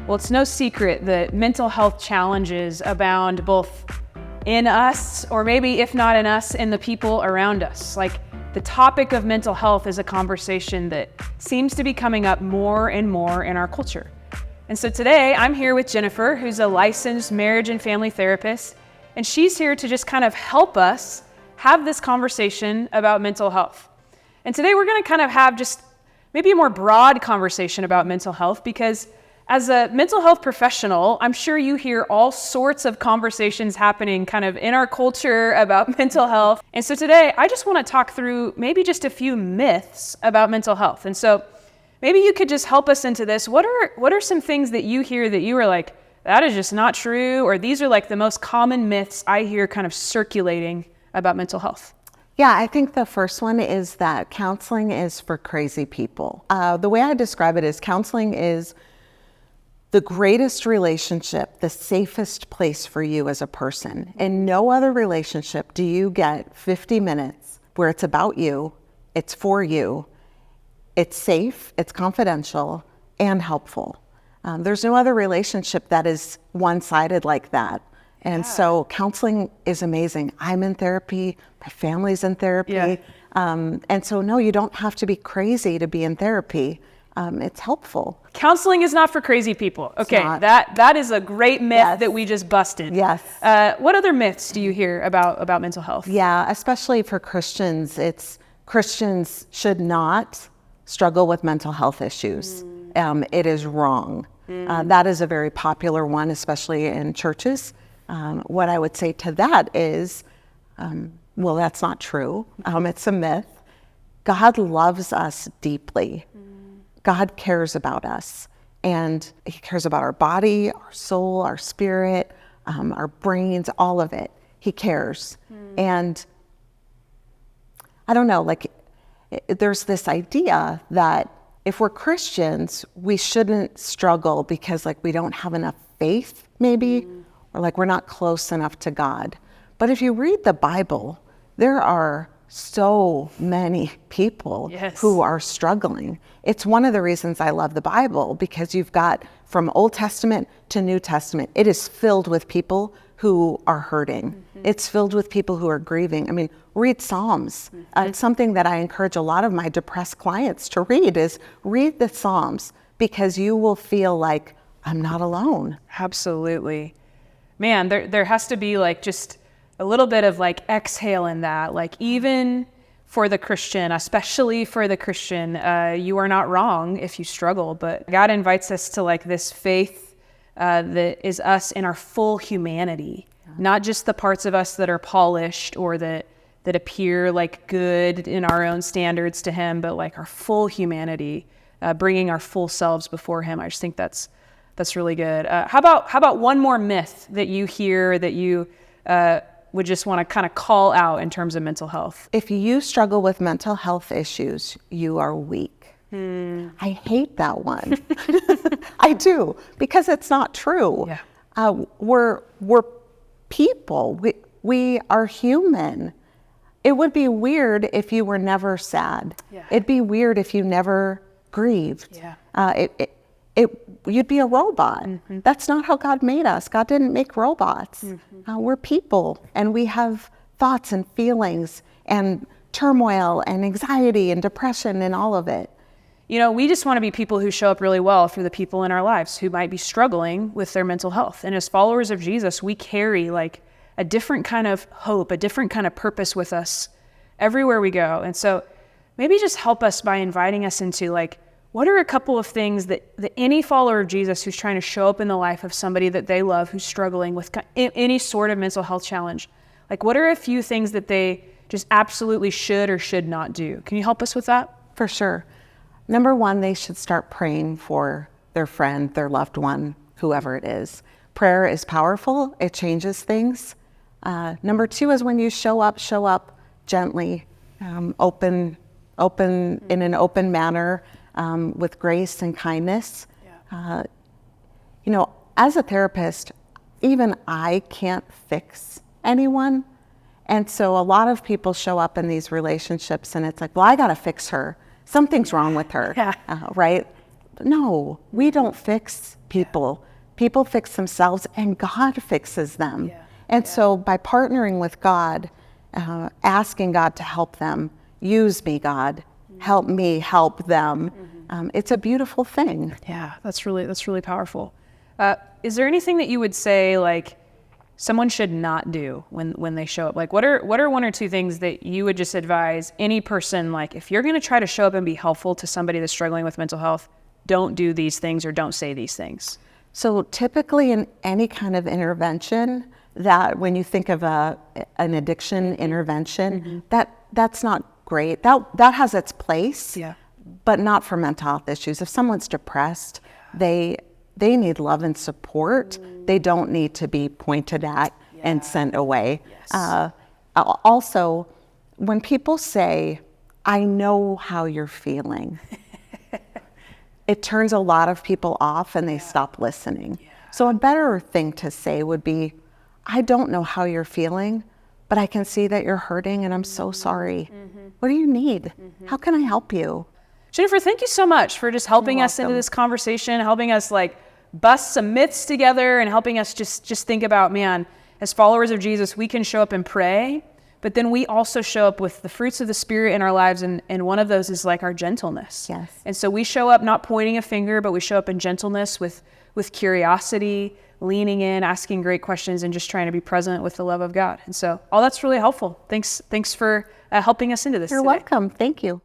Well, it's no secret that mental health challenges abound both in us, or maybe if not in us, in the people around us. Like, the topic of mental health is a conversation that seems to be coming up more and more in our culture. And so today I'm here with Jennifer, who's a licensed marriage and family therapist, and she's here to just kind of help us have this conversation about mental health. And today we're going to kind of have just maybe a more broad conversation about mental health, because as a mental health professional, I'm sure you hear all sorts of conversations happening kind of in our culture about mental health. And so today I just want to talk through maybe just a few myths about mental health. And so maybe you could just help us into this. What are some things that you hear that you are like, that is just not true, or these are like the most common myths I hear kind of circulating about mental health? Yeah, I think the first one is that counseling is for crazy people. The way I describe it is counseling is the greatest relationship, the safest place for you as a person. In no other relationship do you get 50 minutes where it's about you, it's for you, it's safe, it's confidential, and helpful. There's no other relationship that is one-sided like that. And so counseling is amazing. I'm in therapy, my family's in therapy. Yeah. And so no, you don't have to be crazy to be in therapy. It's helpful. Counseling is not for crazy people. Okay, that is a great myth that we just busted. Yes. What other myths do you hear about mental health? Yeah, especially for Christians, Christians should not struggle with mental health issues. It is wrong. That is a very popular one, especially in churches. What I would say to that is, well, that's not true. It's a myth. God loves us deeply. God cares about us, and he cares about our body, our soul, our spirit, our brains, all of it. He cares. And I don't know, like, there's this idea that if we're Christians, we shouldn't struggle because like we don't have enough faith maybe, or like we're not close enough to God. But if you read the Bible, there are so many people who are struggling. It's one of the reasons I love the Bible, because you've got from Old Testament to New Testament, it is filled with people who are hurting. It's filled with people who are grieving. I mean, read Psalms. It's something that I encourage a lot of my depressed clients to read, is read the Psalms, because you will feel like, I'm not alone. Absolutely. Man, there has to be like just a little bit of like exhale in that, like even for the Christian, especially for the Christian, you are not wrong if you struggle, but God invites us to like this faith that is us in our full humanity, not just the parts of us that are polished or that appear like good in our own standards to him, but like our full humanity, bringing our full selves before him. I just think that's really good. How about one more myth that you hear that you would just want to kind of call out in terms of mental health? If you struggle with mental health issues, you are weak. I hate that one. I do, because it's not true. Yeah. We're people. We are human. It would be weird if you were never sad. Yeah. It'd be weird if you never grieved. Yeah. You'd be a robot. That's not how God made us. God didn't make robots. We're people, and we have thoughts and feelings and turmoil and anxiety and depression and all of it. You know, we just want to be people who show up really well for the people in our lives who might be struggling with their mental health. And as followers of Jesus, we carry like a different kind of hope, a different kind of purpose with us everywhere we go. And so maybe just help us by inviting us into like, what are a couple of things that any follower of Jesus who's trying to show up in the life of somebody that they love who's struggling with any sort of mental health challenge, like what are a few things that they just absolutely should or should not do? Can you help us with that? For sure. Number one, they should start praying for their friend, their loved one, whoever it is. Prayer is powerful. It changes things. Number two is when you show up gently, open in an open manner, with grace and kindness. You know, as a therapist, even I can't fix anyone. And so a lot of people show up in these relationships and it's like, well, I got to fix her. Something's wrong with her, right? No, we don't fix people. People fix themselves, and God fixes them. And so by partnering with God, asking God to help them, use me, God, help me help them, it's a beautiful thing. Yeah, that's really powerful. Is there anything that you would say like someone should not do when they show up? Like what are one or two things that you would just advise any person, like if you're going to try to show up and be helpful to somebody that's struggling with mental health, don't do these things or don't say these things? So typically in any kind of intervention, that when you think of an addiction intervention, that's not great. That has its place, but not for mental health issues. If someone's depressed, they need love and support. They don't need to be pointed at and sent away. Also, when people say, I know how you're feeling, it turns a lot of people off and they stop listening. So a better thing to say would be, I don't know how you're feeling, but I can see that you're hurting and I'm so sorry. What do you need? How can I help you? Jennifer, thank you so much for just helping us into this conversation, helping us like bust some myths together and helping us just think about, man, as followers of Jesus, we can show up and pray, but then we also show up with the fruits of the Spirit in our lives, and one of those is like our gentleness. And so we show up not pointing a finger, but we show up in gentleness with curiosity, leaning in, asking great questions, and just trying to be present with the love of God. And so all that's really helpful. Thanks for helping us into this You're today. welcome. Thank you.